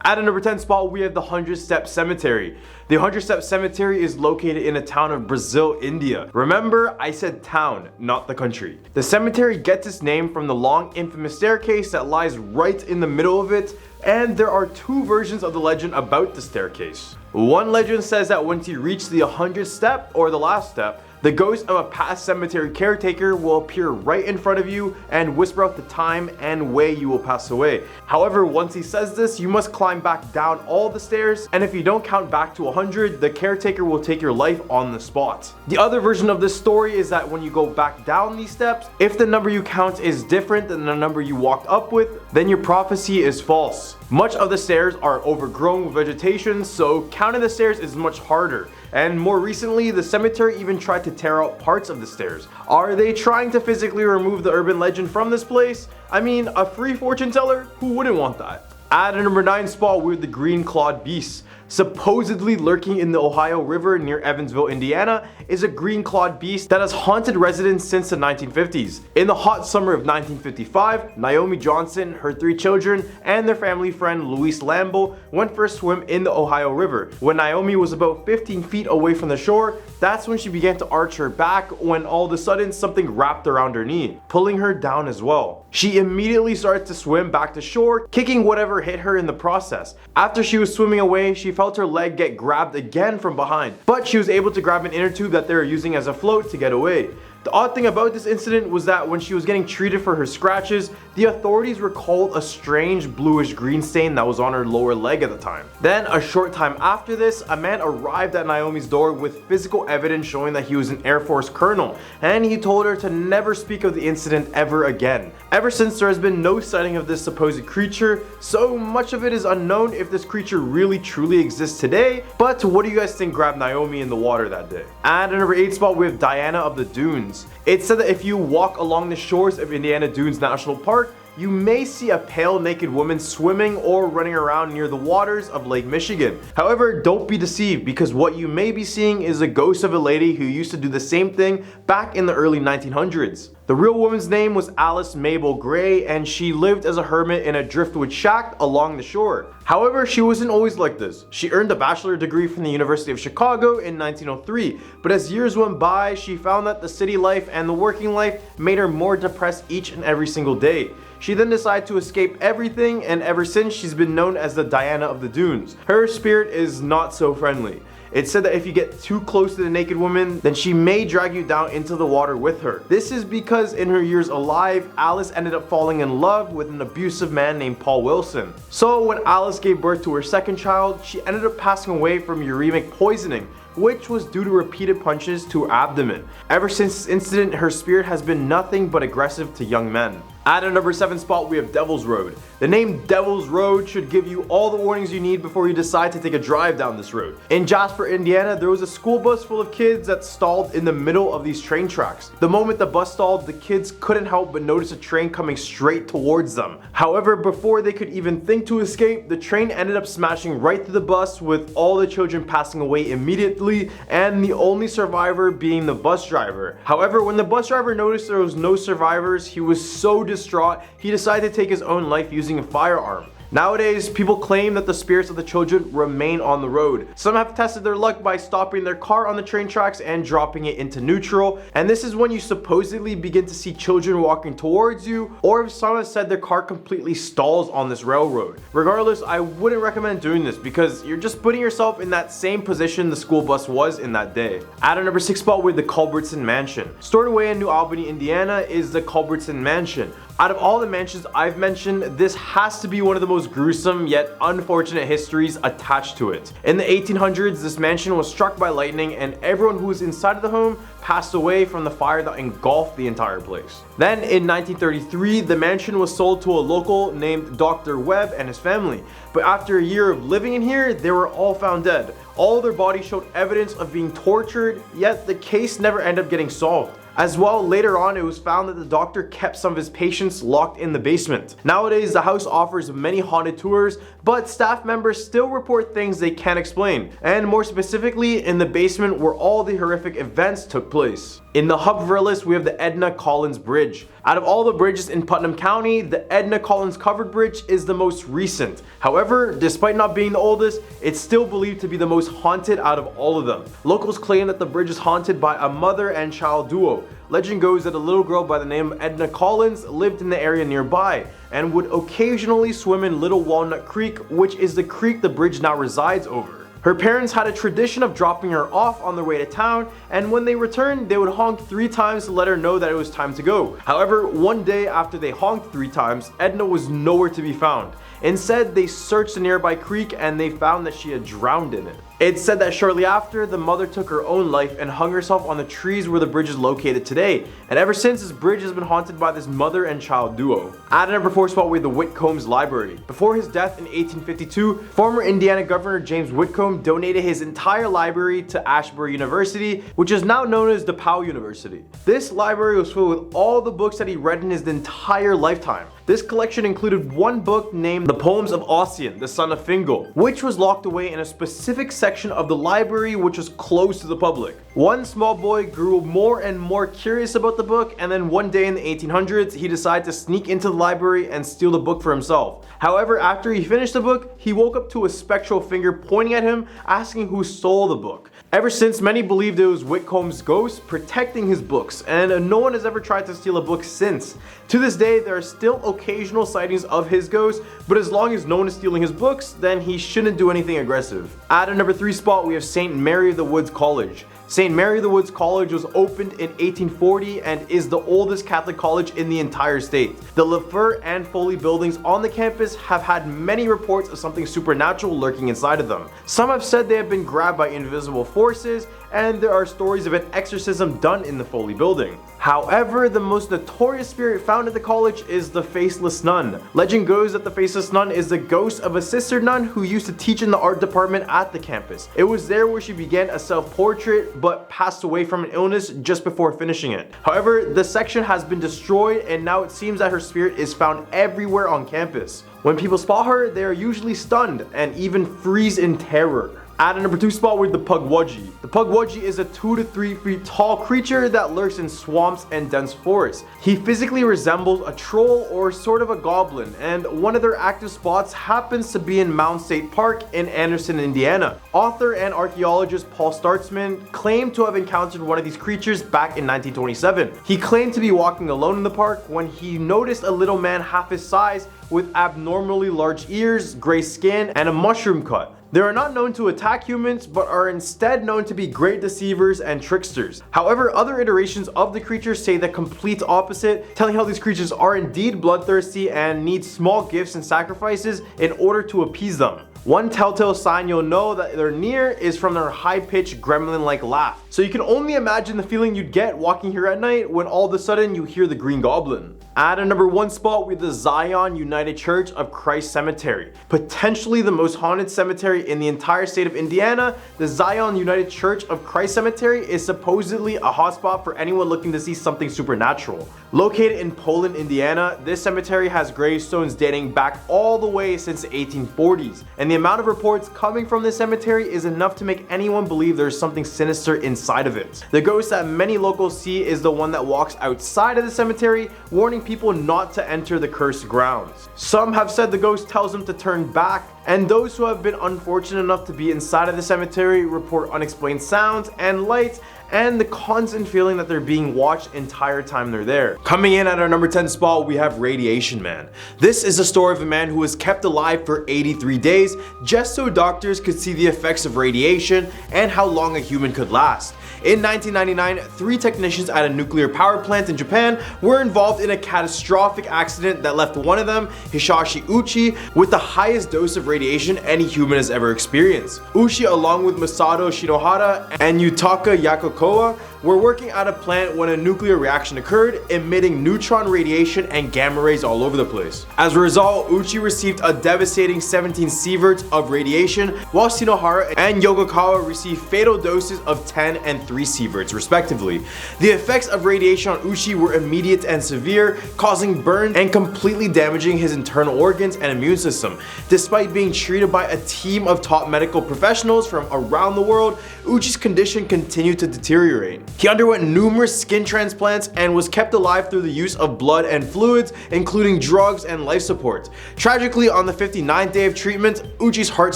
At a number 10 spot, we have the 100-Step Cemetery. The 100-Step Cemetery is located in a town of Brazil, India. Remember, I said town, not the country. The cemetery gets its name from the long, infamous staircase that lies right in the middle of it, and there are two versions of the legend about the staircase. One legend says that once you reach the 100th step, or the last step, the ghost of a past cemetery caretaker will appear right in front of you and whisper out the time and way you will pass away. However, once he says this, you must climb back down all the stairs, and if you don't count back to 100, the caretaker will take your life on the spot. The other version of this story is that when you go back down these steps, if the number you count is different than the number you walked up with, then your prophecy is false. Much of the stairs are overgrown with vegetation, so counting the stairs is much harder. And more recently, the cemetery even tried to tear out parts of the stairs. Are they trying to physically remove the urban legend from this place? I mean, a free fortune teller? Who wouldn't want that? At a number 9 spot, we have the green clawed beast. Supposedly lurking in the Ohio River near Evansville, Indiana, is a green clawed beast that has haunted residents since the 1950s. In the hot summer of 1955, Naomi Johnson, her 3 children, and their family friend Luis Lambo went for a swim in the Ohio River. When Naomi was about 15 feet away from the shore, that's when she began to arch her back when all of a sudden something wrapped around her knee, pulling her down as well. She immediately started to swim back to shore, kicking whatever hit her in the process. After she was swimming away, she felt her leg get grabbed again from behind, but she was able to grab an inner tube that they were using as a float to get away. The odd thing about this incident was that when she was getting treated for her scratches, the authorities recalled a strange bluish green stain that was on her lower leg at the time. Then, a short time after this, a man arrived at Naomi's door with physical evidence showing that he was an Air Force colonel, and he told her to never speak of the incident ever again. Ever since, there has been no sighting of this supposed creature, so much of it is unknown if this creature really truly exists today. But what do you guys think grabbed Naomi in the water that day? At a number 8 spot, we have Diana of the Dunes. It's said that if you walk along the shores of Indiana Dunes National Park, you may see a pale naked woman swimming or running around near the waters of Lake Michigan. However, don't be deceived, because what you may be seeing is a ghost of a lady who used to do the same thing back in the early 1900s. The real woman's name was Alice Mabel Gray, and she lived as a hermit in a driftwood shack along the shore. However, she wasn't always like this. She earned a bachelor's degree from the University of Chicago in 1903, but as years went by, she found that the city life and the working life made her more depressed each and every single day. She then decided to escape everything, and ever since, she's been known as the Diana of the Dunes. Her spirit is not so friendly. It's said that if you get too close to the naked woman, then she may drag you down into the water with her. This is because in her years alive, Alice ended up falling in love with an abusive man named Paul Wilson. So when Alice gave birth to her second child, she ended up passing away from uremic poisoning, which was due to repeated punches to her abdomen. Ever since this incident, her spirit has been nothing but aggressive to young men. At a number 7 spot, we have Devil's Road. The name Devil's Road should give you all the warnings you need before you decide to take a drive down this road. In Jasper, Indiana, there was a school bus full of kids that stalled in the middle of these train tracks. The moment the bus stalled, the kids couldn't help but notice a train coming straight towards them. However, before they could even think to escape, the train ended up smashing right through the bus, with all the children passing away immediately, and the only survivor being the bus driver. However, when the bus driver noticed there was no survivors, he was so distraught, he decided to take his own life using a firearm. Nowadays, people claim that the spirits of the children remain on the road. Some have tested their luck by stopping their car on the train tracks and dropping it into neutral, and this is when you supposedly begin to see children walking towards you, or if someone said their car completely stalls on this railroad. Regardless, I wouldn't recommend doing this because you're just putting yourself in that same position the school bus was in that day. At a number 6 spot, with the Culbertson Mansion. Stored away in New Albany, Indiana, is the Culbertson Mansion. Out of all the mansions I've mentioned, this has to be one of the most gruesome yet unfortunate histories attached to it. In the 1800s, this mansion was struck by lightning, and everyone who was inside of the home passed away from the fire that engulfed the entire place. Then in 1933, the mansion was sold to a local named Dr. Webb and his family. But after a year of living in here, they were all found dead. All their bodies showed evidence of being tortured, yet the case never ended up getting solved. As well, later on it was found that the doctor kept some of his patients locked in the basement. Nowadays, the house offers many haunted tours, but staff members still report things they can't explain, and more specifically in the basement where all the horrific events took place. In the hub of our list, we have the Edna Collins Bridge. Out of all the bridges in Putnam County, the Edna Collins Covered Bridge is the most recent. However, despite not being the oldest, it's still believed to be the most haunted out of all of them. Locals claim that the bridge is haunted by a mother and child duo. Legend goes that a little girl by the name of Edna Collins lived in the area nearby and would occasionally swim in Little Walnut Creek, which is the creek the bridge now resides over. Her parents had a tradition of dropping her off on their way to town, and when they returned, they would honk 3 times to let her know that it was time to go. However, one day after they honked 3 times, Edna was nowhere to be found. Instead, they searched the nearby creek and they found that she had drowned in it. It's said that shortly after, the mother took her own life and hung herself on the trees where the bridge is located today. And ever since, this bridge has been haunted by this mother and child duo. At a number 4 spot, we have the Whitcomb's Library. Before his death in 1852, former Indiana Governor James Whitcomb donated his entire library to Ashbury University, which is now known as DePauw University. This library was filled with all the books that he read in his entire lifetime. This collection included one book named The Poems of Ossian, the Son of Fingal, which was locked away in a specific section of the library which was closed to the public. One small boy grew more and more curious about the book, and then one day in the 1800s, he decided to sneak into the library and steal the book for himself. However, after he finished the book, he woke up to a spectral finger pointing at him, asking who stole the book. Ever since, many believed it was Whitcomb's ghost protecting his books, and no one has ever tried to steal a book since. To this day, there are still occasional sightings of his ghost, but as long as no one is stealing his books, then he shouldn't do anything aggressive. At a number 3 spot, we have St. Mary of the Woods College. St. Mary of the Woods College was opened in 1840 and is the oldest Catholic college in the entire state. The Lefevre and Foley buildings on the campus have had many reports of something supernatural lurking inside of them. Some have said they have been grabbed by invisible forces, and there are stories of an exorcism done in the Foley building. However, the most notorious spirit found at the college is the Faceless Nun. Legend goes that the Faceless Nun is the ghost of a sister nun who used to teach in the art department at the campus. It was there where she began a self-portrait but passed away from an illness just before finishing it. However, the section has been destroyed and now it seems that her spirit is found everywhere on campus. When people spot her, they are usually stunned and even freeze in terror. At a number 2 spot with the Pukwudgie. The Pukwudgie is a 2 to 3 feet tall creature that lurks in swamps and dense forests. He physically resembles a troll or sort of a goblin, and one of their active spots happens to be in Mound State Park in Anderson, Indiana. Author and archaeologist Paul Startzman claimed to have encountered one of these creatures back in 1927. He claimed to be walking alone in the park when he noticed a little man half his size with abnormally large ears, gray skin, and a mushroom cut. They are not known to attack humans, but are instead known to be great deceivers and tricksters. However, other iterations of the creatures say the complete opposite, telling how these creatures are indeed bloodthirsty and need small gifts and sacrifices in order to appease them. One telltale sign you'll know that they're near is from their high-pitched gremlin-like laugh. So you can only imagine the feeling you'd get walking here at night when all of a sudden you hear the Green Goblin. At a number 1 spot, we have the Zion United Church of Christ Cemetery. Potentially the most haunted cemetery in the entire state of Indiana, the Zion United Church of Christ Cemetery is supposedly a hotspot for anyone looking to see something supernatural. Located in Poland, Indiana, this cemetery has gravestones dating back all the way since the 1840s, and the amount of reports coming from this cemetery is enough to make anyone believe there's something sinister inside of it. The ghost that many locals see is the one that walks outside of the cemetery, warning people not to enter the cursed grounds. Some have said the ghost tells them to turn back, and those who have been unfortunate enough to be inside of the cemetery report unexplained sounds and lights and the constant feeling that they're being watched entire time they're there. Coming in at our number 10 spot, we have Radiation Man. This is the story of a man who was kept alive for 83 days just so doctors could see the effects of radiation and how long a human could last. In 1999, 3 technicians at a nuclear power plant in Japan were involved in a catastrophic accident that left one of them, Hisashi Uchi, with the highest dose of radiation any human has ever experienced. Uchi, along with Masato Shinohara and Yutaka Yakokoa, were working at a plant when a nuclear reaction occurred, emitting neutron radiation and gamma rays all over the place. As a result, Uchi received a devastating 17 sieverts of radiation, while Shinohara and Yokokawa received fatal doses of 10 and 3 sieverts respectively. The effects of radiation on Uchi were immediate and severe, causing burns and completely damaging his internal organs and immune system. Despite being treated by a team of top medical professionals from around the world, Uchi's condition continued to deteriorate. He underwent numerous skin transplants and was kept alive through the use of blood and fluids, including drugs and life support. Tragically, on the 59th day of treatment, Uchi's heart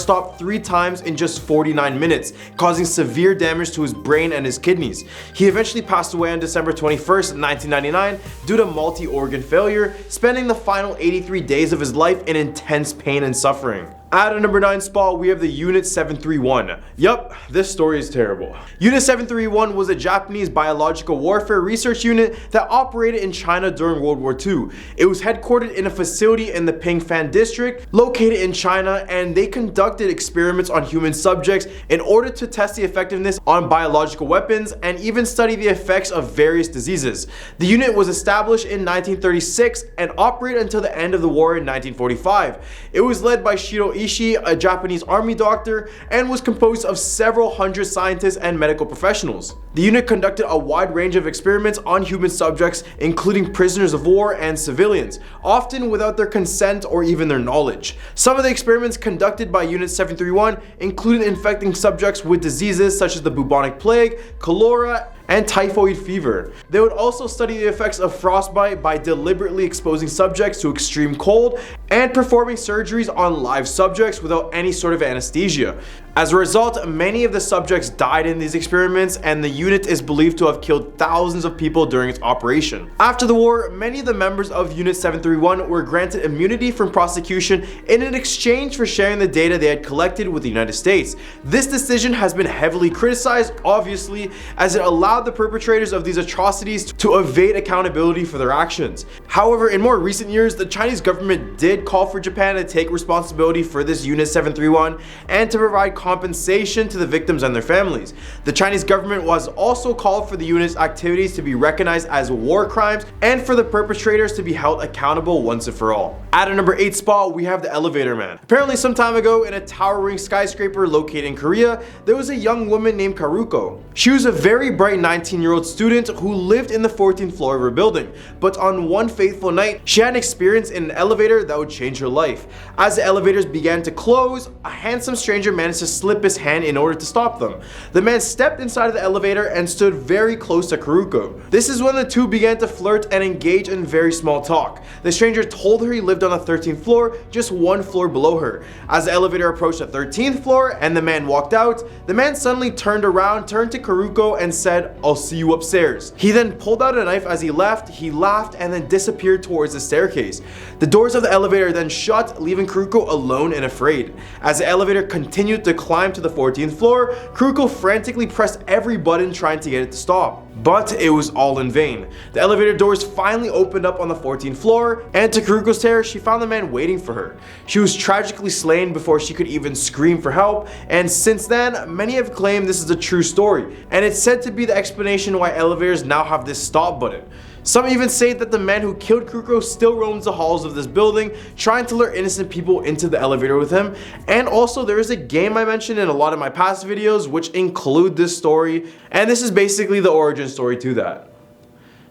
stopped 3 times in just 49 minutes, causing severe damage to his brain and his kidneys. He eventually passed away on December 21st, 1999 due to multi-organ failure, spending the final 83 days of his life in intense pain and suffering. At a number 9 spot, we have the Unit 731. Yup, this story is terrible. Unit 731 was a Japanese biological warfare research unit that operated in China during World War II. It was headquartered in a facility in the Pingfan district, located in China, and they conducted experiments on human subjects in order to test the effectiveness on biological weapons and even study the effects of various diseases. The unit was established in 1936 and operated until the end of the war in 1945. It was led by Shiro Ishii, a Japanese army doctor, and was composed of several hundred scientists and medical professionals. The unit conducted a wide range of experiments on human subjects, including prisoners of war and civilians, often without their consent or even their knowledge. Some of the experiments conducted by Unit 731 included infecting subjects with diseases such as the bubonic plague, cholera, and typhoid fever. They would also study the effects of frostbite by deliberately exposing subjects to extreme cold and performing surgeries on live subjects without any sort of anesthesia. As a result, many of the subjects died in these experiments, and the unit is believed to have killed thousands of people during its operation. After the war, many of the members of Unit 731 were granted immunity from prosecution in an exchange for sharing the data they had collected with the United States. This decision has been heavily criticized, obviously, as it allowed the perpetrators of these atrocities to evade accountability for their actions. However, in more recent years, the Chinese government did call for Japan to take responsibility for this Unit 731 and to provide compensation to the victims and their families. The Chinese government was also called for the unit's activities to be recognized as war crimes and for the perpetrators to be held accountable once and for all. At a number 8 spot, we have the Elevator Man. Apparently some time ago, in a towering skyscraper located in Korea, there was a young woman named Karuko. She was a very bright 19-year-old student who lived in the 14th floor of her building, but on one fateful night, she had an experience in an elevator that would change her life. As the elevators began to close, a handsome stranger managed to slip his hand in order to stop them. The man stepped inside of the elevator and stood very close to Karuko. This is when the two began to flirt and engage in very small talk. The stranger told her he lived on the 13th floor, just 1 floor below her. As the elevator approached the 13th floor and the man walked out, the man suddenly turned around, turned to Karuko and said, "I'll see you upstairs." He then pulled out a knife as he left, he laughed and then disappeared towards the staircase. The doors of the elevator then shut, leaving Karuko alone and afraid. As the elevator continued to climb to the 14th floor, Karuko frantically pressed every button trying to get it to stop. But it was all in vain. The elevator doors finally opened up on the 14th floor, and to Karuko's terror, she found the man waiting for her. She was tragically slain before she could even scream for help, and since then, many have claimed this is a true story, and it's said to be the explanation why elevators now have this stop button. Some even say that the man who killed Karuko still roams the halls of this building, trying to lure innocent people into the elevator with him. And also, there is a game I mentioned in a lot of my past videos which include this story, and this is basically the origin story to that.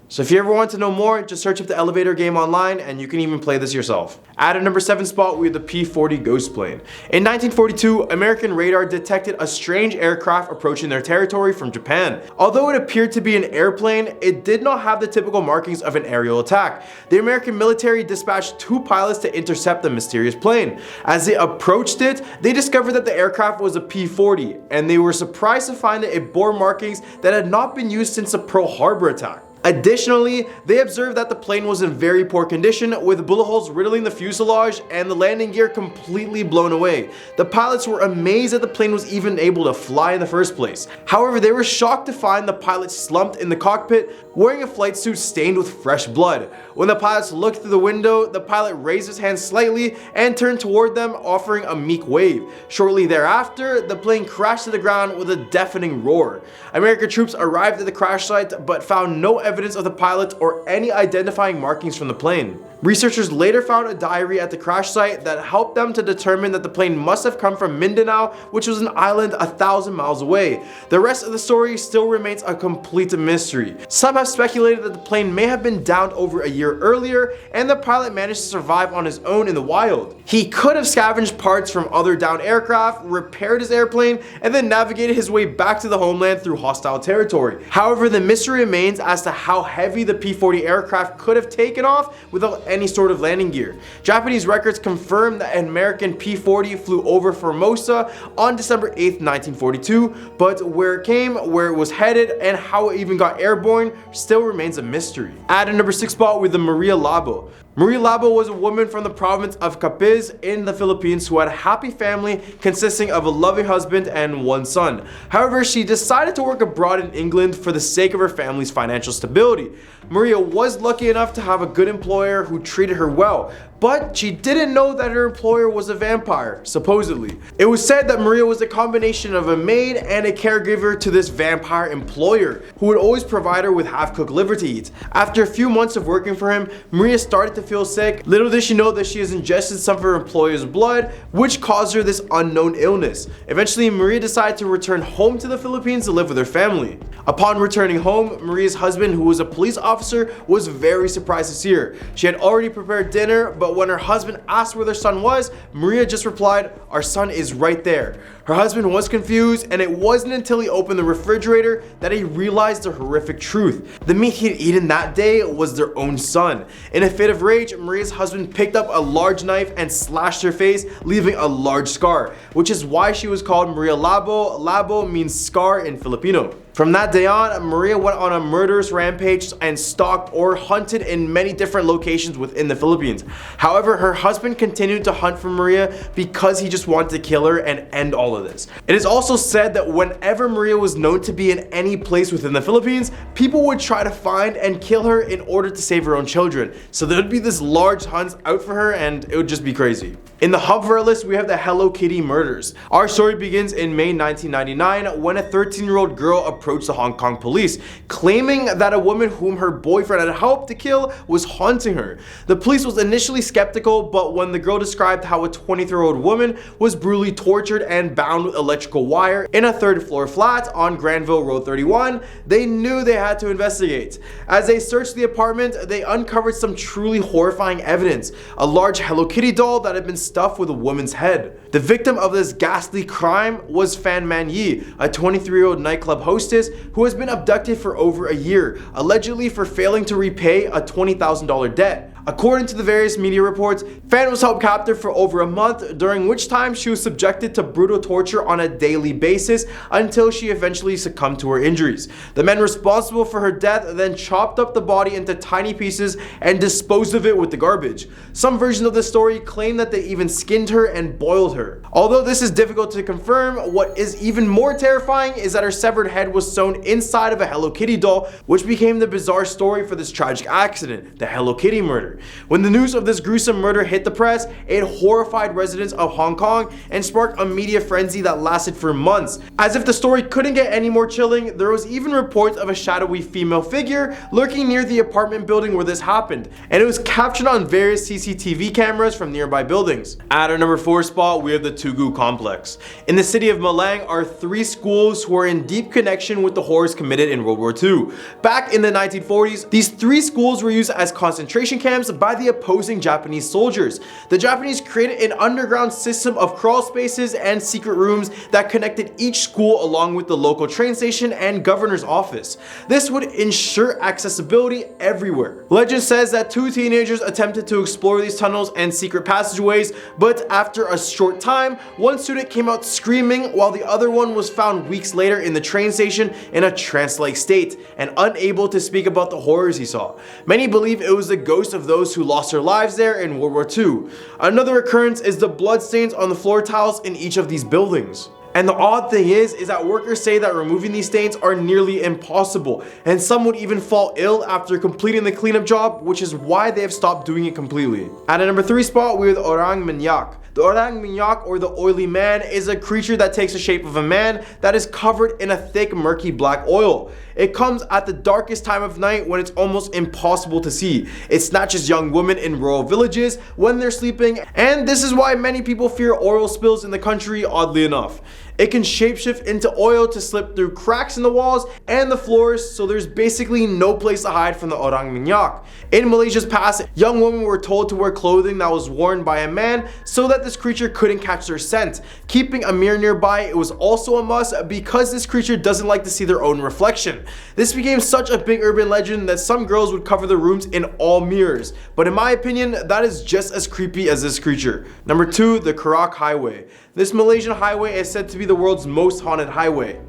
So if you ever want to know more, just search up the elevator game online and you can even play this yourself. At a number 7 spot, we have the P-40 ghost plane. In 1942, American radar detected a strange aircraft approaching their territory from Japan. Although it appeared to be an airplane, it did not have the typical markings of an aerial attack. The American military dispatched 2 pilots to intercept the mysterious plane. As they approached it, they discovered that the aircraft was a P-40, and they were surprised to find that it bore markings that had not been used since the Pearl Harbor attack. Additionally, they observed that the plane was in very poor condition, with bullet holes riddling the fuselage and the landing gear completely blown away. The pilots were amazed that the plane was even able to fly in the first place. However, they were shocked to find the pilot slumped in the cockpit, wearing a flight suit stained with fresh blood. When the pilots looked through the window, the pilot raised his hand slightly and turned toward them, offering a meek wave. Shortly thereafter, the plane crashed to the ground with a deafening roar. American troops arrived at the crash site but found no evidence of the pilot or any identifying markings from the plane. Researchers later found a diary at the crash site that helped them to determine that the plane must have come from Mindanao, which was an island 1,000 miles away. The rest of the story still remains a complete mystery. Some have speculated that the plane may have been downed over a year earlier and the pilot managed to survive on his own in the wild. He could have scavenged parts from other downed aircraft, repaired his airplane, and then navigated his way back to the homeland through hostile territory. However, the mystery remains as to how heavy the P-40 aircraft could have taken off without any sort of landing gear. Japanese records confirm that an American P-40 flew over Formosa on December 8th, 1942, but where it came, where it was headed, and how it even got airborne still remains a mystery. At a number 6 spot with the Maria Labo. Maria Labo was a woman from the province of Capiz in the Philippines who had a happy family consisting of a loving husband and one son. However, she decided to work abroad in England for the sake of her family's financial stability. Maria was lucky enough to have a good employer who treated her well, but she didn't know that her employer was a vampire, supposedly. It was said that Maria was a combination of a maid and a caregiver to this vampire employer, who would always provide her with half-cooked liver to eat. After a few months of working for him, Maria started to feel sick. Little did she know that she has ingested some of her employer's blood, which caused her this unknown illness. Eventually, Maria decided to return home to the Philippines to live with her family. Upon returning home, Maria's husband, who was a police officer, was very surprised to see her. She had already prepared dinner, but when her husband asked where their son was, Maria just replied, "Our son is right there." Her husband was confused, and it wasn't until he opened the refrigerator that he realized the horrific truth. The meat he had eaten that day was their own son. In a fit of rage, Maria's husband picked up a large knife and slashed her face, leaving a large scar, which is why she was called Maria Labo. Labo means scar in Filipino. From that day on, Maria went on a murderous rampage and stalked or hunted in many different locations within the Philippines. However, her husband continued to hunt for Maria because he just wanted to kill her and end all of this. It is also said that whenever Maria was known to be in any place within the Philippines, people would try to find and kill her in order to save her own children. So there would be this large hunt out for her and it would just be crazy. In the hub for our list, we have the Hello Kitty murders. Our story begins in May 1999 when a 13-year-old girl approached the Hong Kong police, claiming that a woman whom her boyfriend had helped to kill was haunting her. The police was initially skeptical, but when the girl described how a 23-year-old woman was brutally tortured and bound with electrical wire in a third-floor flat on Granville Road 31, they knew they had to investigate. As they searched the apartment, they uncovered some truly horrifying evidence: a large Hello Kitty doll that had been stuffed with a woman's head. The victim of this ghastly crime was Fan Man Yi, a 23-year-old nightclub hostess who has been abducted for over a year, allegedly for failing to repay a $20,000 debt. According to the various media reports, Fan was held captive for over a month, during which time she was subjected to brutal torture on a daily basis until she eventually succumbed to her injuries. The men responsible for her death then chopped up the body into tiny pieces and disposed of it with the garbage. Some versions of the story claim that they even skinned her and boiled her. Although this is difficult to confirm, what is even more terrifying is that her severed head was sewn inside of a Hello Kitty doll, which became the bizarre story for this tragic accident, the Hello Kitty murder. When the news of this gruesome murder hit the press, it horrified residents of Hong Kong and sparked a media frenzy that lasted for months. As if the story couldn't get any more chilling, there was even reports of a shadowy female figure lurking near the apartment building where this happened, and it was captured on various CCTV cameras from nearby buildings. At our number 4 spot, we have the Tugu complex. In the city of Malang are 3 schools who are in deep connection with the horrors committed in World War II. Back in the 1940s, these 3 schools were used as concentration camps attempts by the opposing Japanese soldiers. The Japanese created an underground system of crawl spaces and secret rooms that connected each school along with the local train station and governor's office. This would ensure accessibility everywhere. Legend says that two teenagers attempted to explore these tunnels and secret passageways, but after a short time, one student came out screaming while the other one was found weeks later in the train station in a trance-like state and unable to speak about the horrors he saw. Many believe it was the ghost of those who lost their lives there in World War II. Another occurrence is the bloodstains on the floor tiles in each of these buildings. And the odd thing is that workers say that removing these stains are nearly impossible, and some would even fall ill after completing the cleanup job, which is why they have stopped doing it completely. At a number 3 spot, we have the Orang Minyak. The Orang Minyak, or the oily man, is a creature that takes the shape of a man that is covered in a thick, murky black oil. It comes at the darkest time of night when it's almost impossible to see. It snatches young women in rural villages when they're sleeping, and this is why many people fear oil spills in the country, oddly enough. It can shapeshift into oil to slip through cracks in the walls and the floors, so there's basically no place to hide from the Orang Minyak. In Malaysia's past, young women were told to wear clothing that was worn by a man so that this creature couldn't catch their scent. Keeping a mirror nearby, it was also a must because this creature doesn't like to see their own reflection. This became such a big urban legend that some girls would cover their rooms in all mirrors, but in my opinion, that is just as creepy as this creature. Number 2, the Karak Highway. This Malaysian highway is said to be the world's most haunted highway.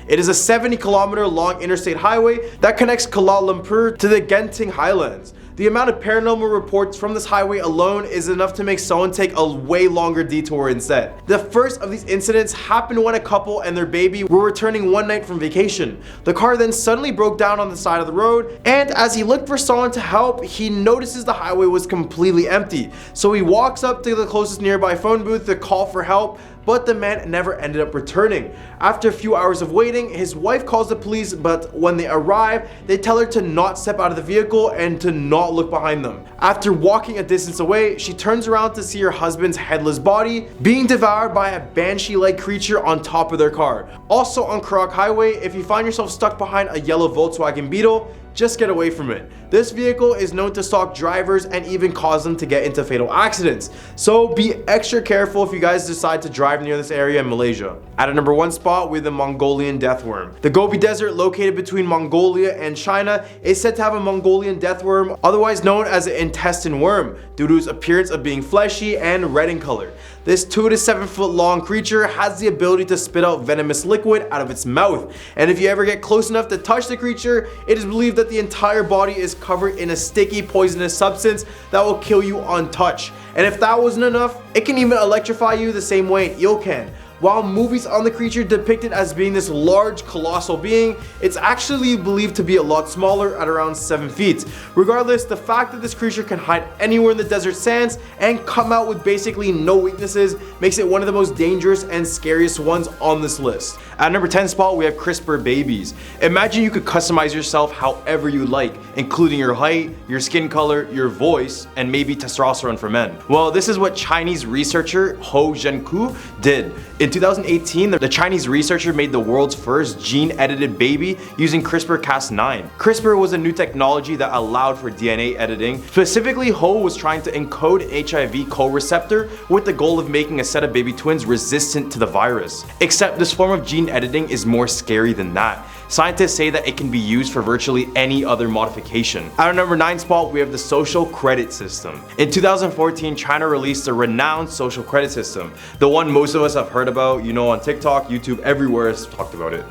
It is a 70-kilometer long interstate highway that connects Kuala Lumpur to the Genting Highlands. The amount of paranormal reports from this highway alone is enough to make someone take a way longer detour instead. The first of these incidents happened when a couple and their baby were returning one night from vacation. The car then suddenly broke down on the side of the road, and as he looked for someone to help, he notices the highway was completely empty. So he walks up to the closest nearby phone booth to call for help, but the man never ended up returning. After a few hours of waiting, his wife calls the police, but when they arrive, they tell her to not step out of the vehicle and to not look behind them. After walking a distance away, she turns around to see her husband's headless body being devoured by a banshee-like creature on top of their car. Also on Karak Highway, if you find yourself stuck behind a yellow Volkswagen Beetle, just get away from it. This vehicle is known to stalk drivers and even cause them to get into fatal accidents. So be extra careful if you guys decide to drive near this area in Malaysia. At a number 1 spot, we have the Mongolian deathworm. The Gobi Desert, located between Mongolia and China, is said to have a Mongolian deathworm, otherwise known as an intestine worm, due to its appearance of being fleshy and red in color. This 2 to 7 foot long creature has the ability to spit out venomous liquid out of its mouth, and if you ever get close enough to touch the creature, it is believed that the entire body is covered in a sticky, poisonous substance that will kill you on touch. And if that wasn't enough, it can even electrify you the same way an eel can. While movies on the creature depict it as being this large, colossal being, it's actually believed to be a lot smaller at around 7 feet. Regardless, the fact that this creature can hide anywhere in the desert sands and come out with basically no weaknesses makes it one of the most dangerous and scariest ones on this list. At number 10 spot, we have CRISPR babies. Imagine you could customize yourself however you like, including your height, your skin color, your voice, and maybe testosterone for men. Well, this is what Chinese researcher Ho Zhenku did. In 2018, the Chinese researcher made the world's first gene-edited baby using CRISPR-Cas9. CRISPR was a new technology that allowed for DNA editing. Specifically, Ho was trying to encode an HIV co-receptor with the goal of making a set of baby twins resistant to the virus. Except this form of gene editing is more scary than that. Scientists say that it can be used for virtually any other modification. At our number 9 spot, we have the social credit system. In 2014, China released a renowned social credit system. The one most of us have heard about, you know, on TikTok, YouTube, everywhere has talked about it.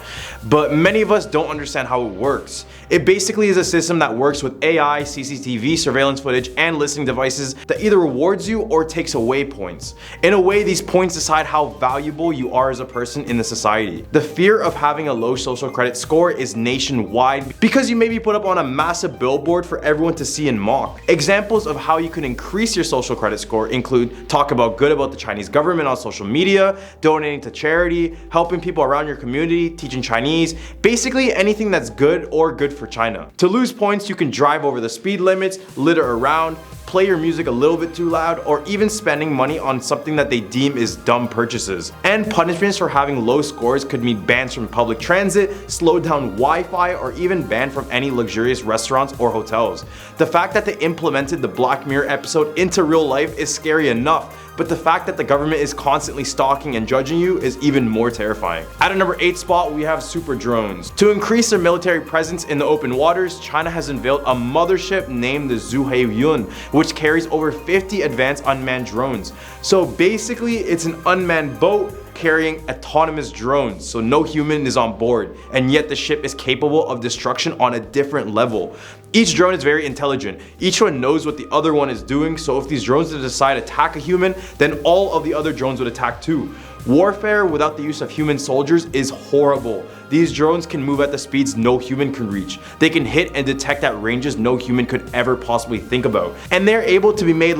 But many of us don't understand how it works. It basically is a system that works with AI, CCTV, surveillance footage, and listening devices that either rewards you or takes away points. In a way, these points decide how valuable you are as a person in the society. The fear of having a low social credit score is nationwide because you may be put up on a massive billboard for everyone to see and mock. Examples of how you can increase your social credit score include talk about good about the Chinese government on social media, donating to charity, helping people around your community, teaching Chinese, basically anything that's good or good for China. To lose points, you can drive over the speed limits, litter around, play your music a little bit too loud, or even spending money on something that they deem is dumb purchases. And punishments for having low scores could mean bans from public transit, slowed down Wi-Fi, or even banned from any luxurious restaurants or hotels. The fact that they implemented the Black Mirror episode into real life is scary enough, but the fact that the government is constantly stalking and judging you is even more terrifying. At a number 8 spot, we have super drones. To increase their military presence in the open waters, China has unveiled a mothership named the Zuhaiyun, which carries over 50 advanced unmanned drones. So basically, it's an unmanned boat carrying autonomous drones, so no human is on board, and yet the ship is capable of destruction on a different level. Each drone is very intelligent. Each one knows what the other one is doing, so if these drones decide to attack a human, then all of the other drones would attack too. Warfare without the use of human soldiers is horrible. These drones can move at the speeds no human can reach. They can hit and detect at ranges no human could ever possibly think about. And they're able to be made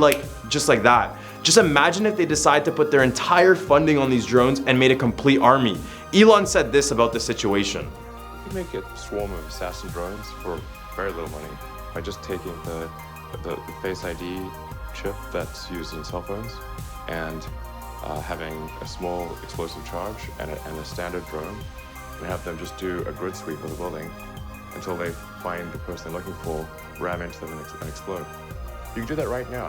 just like that. Just imagine if they decide to put their entire funding on these drones and made a complete army. Elon said this about the situation. You make a swarm of assassin drones for very little money by just taking the Face ID chip that's used in cell phones and having a small explosive charge and a standard drone, and have them just do a grid sweep of the building until they find the person they're looking for, ram into them and explode. You can do that right now.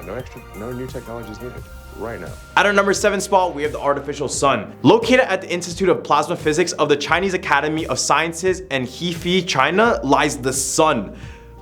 No new technology is needed. Right now. At our number 7 spot, we have the artificial sun. Located at the Institute of Plasma Physics of the Chinese Academy of Sciences in Hefei, China, lies the sun.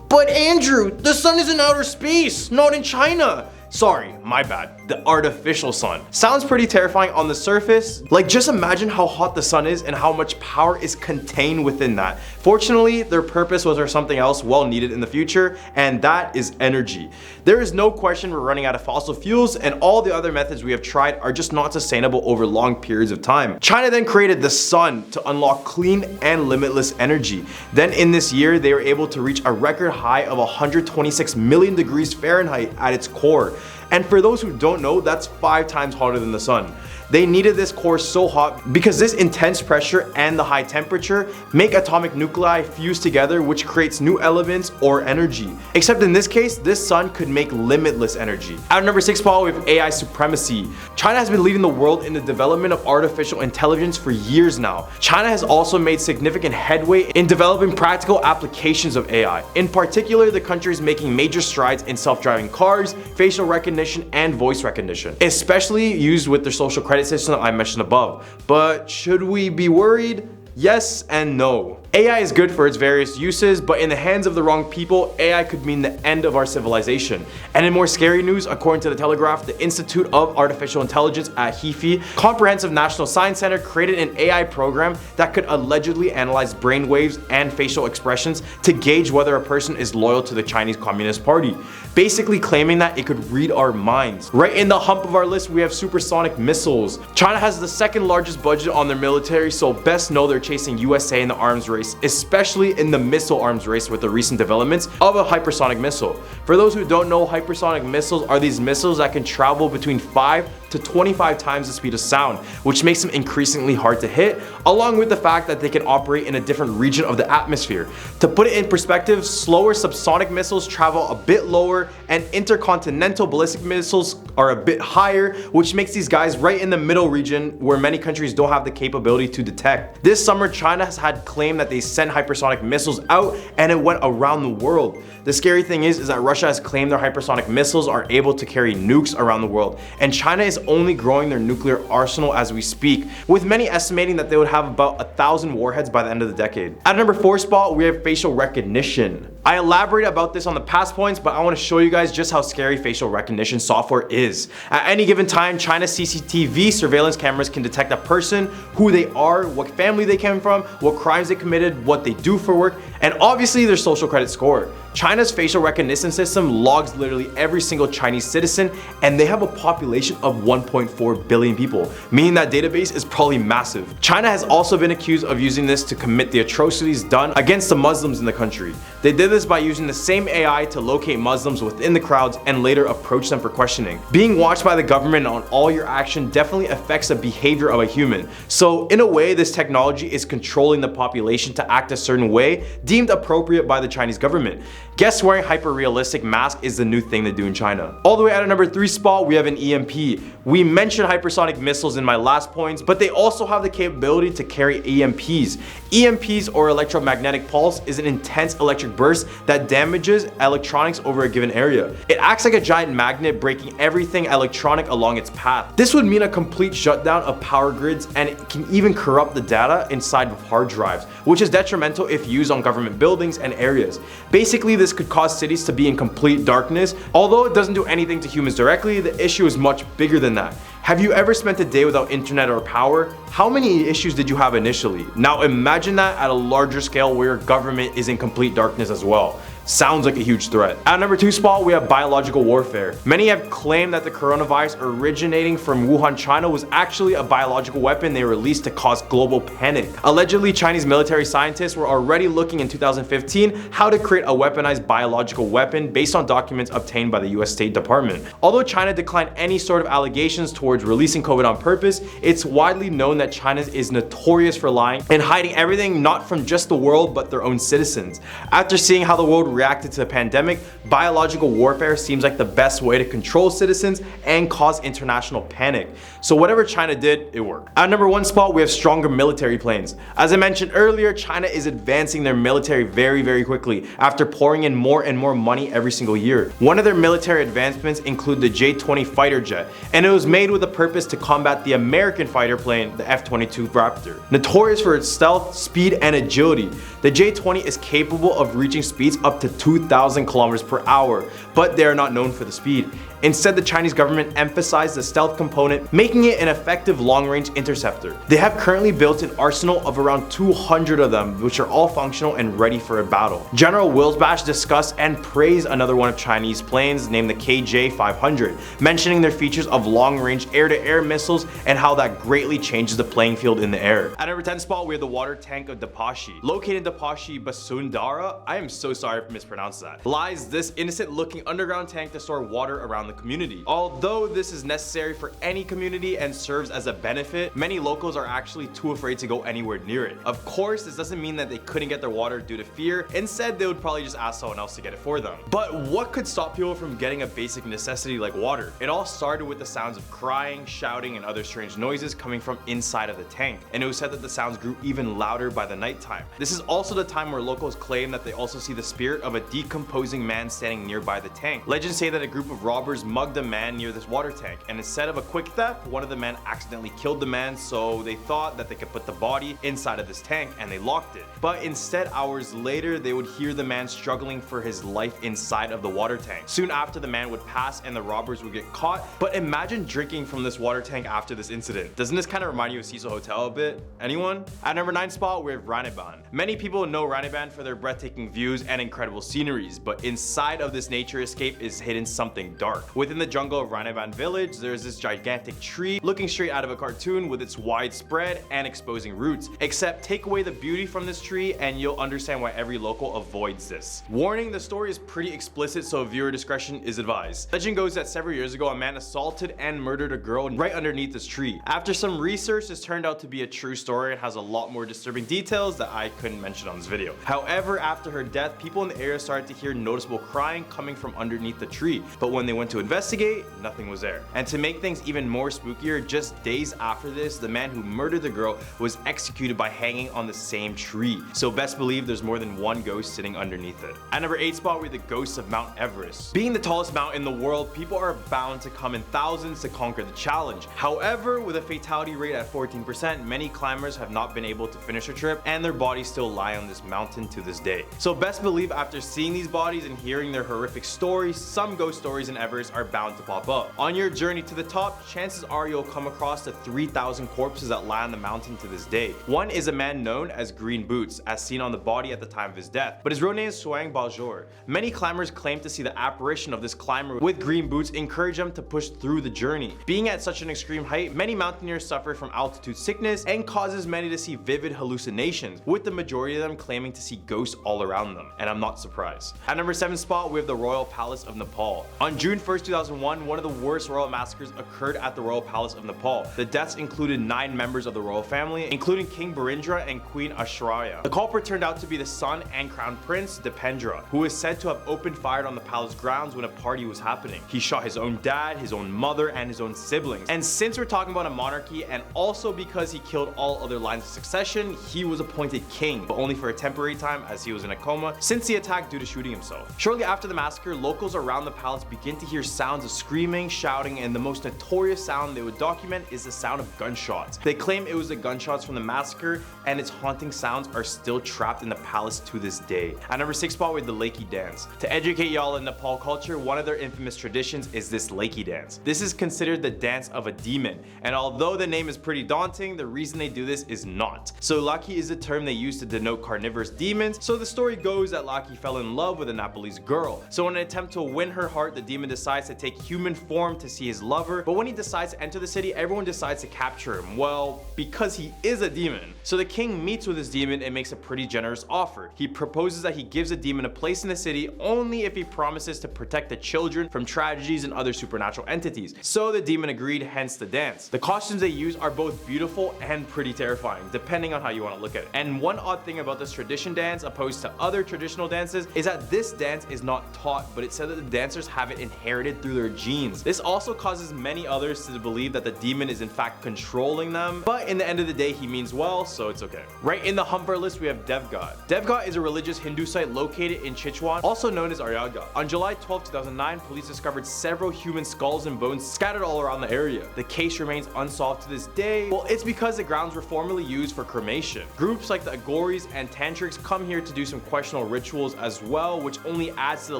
But Andrew, the sun is in outer space, not in China. Sorry, my bad. The artificial sun. Sounds pretty terrifying on the surface. Just imagine how hot the sun is and how much power is contained within that. Fortunately, their purpose was for something else well needed in the future, and that is energy. There is no question we're running out of fossil fuels, and all the other methods we have tried are just not sustainable over long periods of time. China then created the sun to unlock clean and limitless energy. Then in this year, they were able to reach a record high of 126 million degrees Fahrenheit at its core. And for those who don't know, that's 5 times hotter than the sun. They needed this core so hot because this intense pressure and the high temperature make atomic nuclei fuse together, which creates new elements or energy. Except in this case, this sun could make limitless energy. At number 6 spot, we have AI supremacy. China has been leading the world in the development of artificial intelligence for years now. China has also made significant headway in developing practical applications of AI. In particular, the country is making major strides in self-driving cars, facial recognition, and voice recognition, especially used with their social credit system I mentioned above. But should we be worried? Yes and no. AI is good for its various uses, but in the hands of the wrong people, AI could mean the end of our civilization. And in more scary news, according to the Telegraph, the Institute of Artificial Intelligence at Hefei Comprehensive National Science Center created an AI program that could allegedly analyze brainwaves and facial expressions to gauge whether a person is loyal to the Chinese Communist Party, basically claiming that it could read our minds. Right in the hump of our list, we have supersonic missiles. China has the 2nd largest budget on their military, so best know they're chasing USA in the arms race, especially in the missile arms race with the recent developments of a hypersonic missile. For those who don't know, hypersonic missiles are these missiles that can travel between 5 to 25 times the speed of sound, which makes them increasingly hard to hit, along with the fact that they can operate in a different region of the atmosphere. To put it in perspective, slower subsonic missiles travel a bit lower, and intercontinental ballistic missiles are a bit higher, which makes these guys right in the middle region where many countries don't have the capability to detect. This summer, China has had claimed that they sent hypersonic missiles out and it went around the world. The scary thing is that Russia has claimed their hypersonic missiles are able to carry nukes around the world, and China is only growing their nuclear arsenal as we speak, with many estimating that they would have about 1,000 warheads by the end of the decade. At number 4 spot, we have facial recognition. I elaborate about this on the past points, but I want to show you guys just how scary facial recognition software is. At any given time, China's CCTV surveillance cameras can detect a person, who they are, what family they came from, what crimes they committed, what they do for work, and obviously their social credit score. China's facial recognition system logs literally every single Chinese citizen, and they have a population of 1.4 billion people, meaning that database is probably massive. China has also been accused of using this to commit the atrocities done against the Muslims in the country. They did did this by using the same AI to locate Muslims within the crowds and later approach them for questioning. Being watched by the government on all your action definitely affects the behavior of a human. So in a way, this technology is controlling the population to act a certain way deemed appropriate by the Chinese government. Guess wearing hyper-realistic mask is the new thing to do in China. All the way at a number 3 spot, we have an EMP. We mentioned hypersonic missiles in my last points, but they also have the capability to carry EMPs. EMPs, or electromagnetic pulse, is an intense electric burst that damages electronics over a given area. It acts like a giant magnet, breaking everything electronic along its path. This would mean a complete shutdown of power grids, and it can even corrupt the data inside of hard drives, which is detrimental if used on government buildings and areas. Basically, this could cause cities to be in complete darkness. Although it doesn't do anything to humans directly, the issue is much bigger than that. Have you ever spent a day without internet or power? How many issues did you have initially? Now imagine that at a larger scale where your government is in complete darkness as well. Sounds like a huge threat. At number 2 spot, we have biological warfare. Many have claimed that the coronavirus originating from Wuhan, China was actually a biological weapon they released to cause global panic. Allegedly, Chinese military scientists were already looking in 2015 how to create a weaponized biological weapon based on documents obtained by the US State Department. Although China declined any sort of allegations towards releasing COVID on purpose, it's widely known that China is notorious for lying and hiding everything not from just the world but their own citizens. After seeing how the world reacted to the pandemic, biological warfare seems like the best way to control citizens and cause international panic. So whatever China did, it worked. At number 1 spot, we have stronger military planes. As I mentioned earlier, China is advancing their military very quickly after pouring in more and more money every single year. One of their military advancements include the J-20 fighter jet, and it was made with a purpose to combat the American fighter plane, the F-22 Raptor. Notorious for its stealth, speed, and agility, the J-20 is capable of reaching speeds up to 2,000 kilometers per hour, but they are not known for the speed. Instead, the Chinese government emphasized the stealth component, making it an effective long-range interceptor. They have currently built an arsenal of around 200 of them, which are all functional and ready for a battle. General Wilsbash discussed and praised another one of Chinese planes named the KJ-500, mentioning their features of long-range air-to-air missiles and how that greatly changes the playing field in the air. At number 10 spot, we have the water tank of Dapashi. Located in Dapashi, Basundara, I am so sorry if I mispronounced that, lies this innocent-looking underground tank to store water around the community. Although this is necessary for any community and serves as a benefit, many locals are actually too afraid to go anywhere near it. Of course, this doesn't mean that they couldn't get their water due to fear. Instead, they would probably just ask someone else to get it for them. But what could stop people from getting a basic necessity like water? It all started with the sounds of crying, shouting, and other strange noises coming from inside of the tank, and it was said that the sounds grew even louder by the nighttime. This is also the time where locals claim that they also see the spirit of a decomposing man standing nearby the tank. Legends say that a group of robbers mugged a man near this water tank, and instead of a quick theft, one of the men accidentally killed the man, so they thought that they could put the body inside of this tank and they locked it. But instead, hours later, they would hear the man struggling for his life inside of the water tank. Soon after, the man would pass and the robbers would get caught. But imagine drinking from this water tank after this incident. Doesn't this kind of remind you of Cecil Hotel a bit? Anyone? At number 9 spot, we have Raniban. Many people know Raniban for their breathtaking views and incredible sceneries, but inside of this nature escape is hidden something dark. Within the jungle of Raniban village, there's this gigantic tree looking straight out of a cartoon with its wide spread and exposing roots. Except take away the beauty from this tree and you'll understand why every local avoids this. Warning, the story is pretty explicit, so viewer discretion is advised. Legend goes that several years ago, a man assaulted and murdered a girl right underneath this tree. After some research, this turned out to be a true story and has a lot more disturbing details that I couldn't mention on this video. However, after her death, people in the area started to hear noticeable crying coming from underneath the tree, but when they went to investigate, nothing was there. And to make things even more spookier, just days after this, the man who murdered the girl was executed by hanging on the same tree. So best believe there's more than one ghost sitting underneath it. At number 8 spot, we have the ghosts of Mount Everest. Being the tallest mountain in the world, people are bound to come in thousands to conquer the challenge. However, with a fatality rate at 14%, many climbers have not been able to finish their trip and their bodies still lie on this mountain to this day. So best believe after seeing these bodies and hearing their horrific stories, some ghost stories in Everest stories are bound to pop up. On your journey to the top, chances are you'll come across the 3,000 corpses that lie on the mountain to this day. One is a man known as Green Boots, as seen on the body at the time of his death, but his real name is Soang Baljor. Many climbers claim to see the apparition of this climber with green boots encourage them to push through the journey. Being at such an extreme height, many mountaineers suffer from altitude sickness and causes many to see vivid hallucinations, with the majority of them claiming to see ghosts all around them, and I'm not surprised. At number 7 spot, we have the Royal Palace of Nepal. On June 1st, 2001, one of the worst royal massacres occurred at the Royal Palace of Nepal. The deaths included 9 members of the royal family, including King Birendra and Queen Aishwarya. The culprit turned out to be the son and crown prince, Dipendra, who is said to have opened fire on the palace grounds when a party was happening. He shot his own dad, his own mother, and his own siblings. And since we're talking about a monarchy, and also because he killed all other lines of succession, he was appointed king, but only for a temporary time as he was in a coma since the attack due to shooting himself. Shortly after the massacre, locals around the palace begin to hear sounds of screaming, shouting, and the most notorious sound they would document is the sound of gunshots. They claim it was the gunshots from the massacre, and its haunting sounds are still trapped in the palace to this day. At number 6 spot, we have the Lakey dance. To educate y'all in Nepal culture, one of their infamous traditions is this Lakey dance. This is considered the dance of a demon, and although the name is pretty daunting, the reason they do this is not. So Laki is a term they use to denote carnivorous demons, so the story goes that Laki fell in love with a Nepalese girl. So in an attempt to win her heart, the demon decides to take human form to see his lover, but when he decides to enter the city, everyone decides to capture him, well, because he is a demon. So the king meets with his demon and makes a pretty generous offer. He proposes that he gives the demon a place in the city only if he promises to protect the children from tragedies and other supernatural entities. So the demon agreed, hence the dance. The costumes they use are both beautiful and pretty terrifying, depending on how you want to look at it. And one odd thing about this tradition dance, opposed to other traditional dances, is that this dance is not taught, but it's said that the dancers have it inherited through their genes. This also causes many others to believe that the demon is in fact controlling them, but in the end of the day, he means well, so it's okay. Right in the hump list, we have Devghat. Devghat is a religious Hindu site located in Chichwan, also known as Aryaghat. On July 12, 2009, police discovered several human skulls and bones scattered all around the area. The case remains unsolved to this day. Well, it's because the grounds were formerly used for cremation. Groups like the Agoris and Tantrics come here to do some questionable rituals as well, which only adds to the